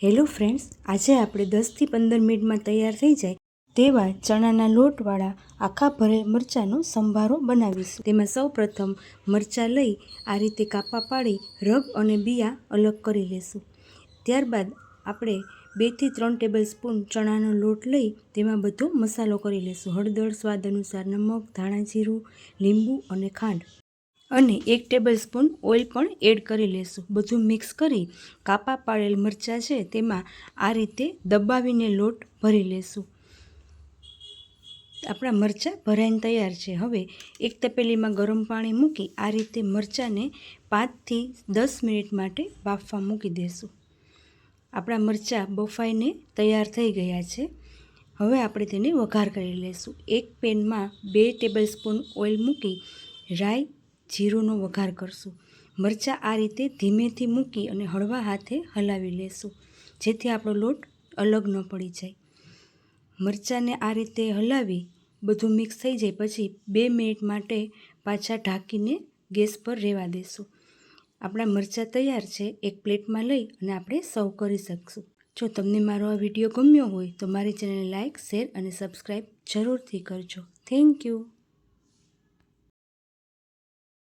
Hello friends, આજે આપણે 10 થી 15 મિનિટમાં તૈયાર થઈ જાય તેવા ચણાના લોટવાળા આખા ભરેલ મરચાંનો સંભારો બનાવીશું। તેમાં સૌપ્રથમ મરચાં લઈ આ રીતે કાપા પાડી રગ અને બિયા અલગ કરી લેશું। ત્યારબાદ આપણે 2 થી 3 ટેબલસ્પૂન ચણાનો લોટ લઈ તેમાં બધો મસાલો કરી લેશું। હળદર, સ્વાદ અનુસાર નમક, ધાણા જીરું, લીંબુ અને ખાંડ અને 1 ટેબલસ્પૂન ઓઇલ પણ એડ કરી લેશું। બધું મિક્સ કરી કાપા પાડેલ મરચાં છે તેમાં આ રીતે દબાવીને લોટ ભરી લેશું। આપણા મરચાં ભરાઈને તૈયાર છે। હવે એક તપેલીમાં ગરમ પાણી મૂકી આ રીતે મરચાંને 5 થી 10 મિનિટ માટે બાફવા મૂકી દેશું। આપણા મરચાં બફાઈને તૈયાર થઈ ગયા છે। હવે આપણે તેને વઘાર કરી લેશું। એક પેનમાં 2 ટેબલસ્પૂન ઓઇલ મૂકી રાઈ, જીરુંનો વઘાર કરશું। મરચાં આ રીતે ધીમેથી મૂકી અને હળવા હાથે હલાવી લેશું જેથી આપણો લોટ અલગ ન પડી જાય। મરચાંને આ રીતે હલાવી બધું મિક્સ થઈ જાય પછી 2 મિનિટ માટે પાછા ઢાંકીને ગેસ પર રહેવા દેશું। આપણા મરચાં તૈયાર છે। એક પ્લેટમાં લઈ અને આપણે સર્વ કરી શકશું। જો તમને મારો આ વિડીયો ગમ્યો હોય તો મારી ચેનલને લાઇક, શેર અને સબસ્ક્રાઈબ જરૂરથી કરજો। Thank you.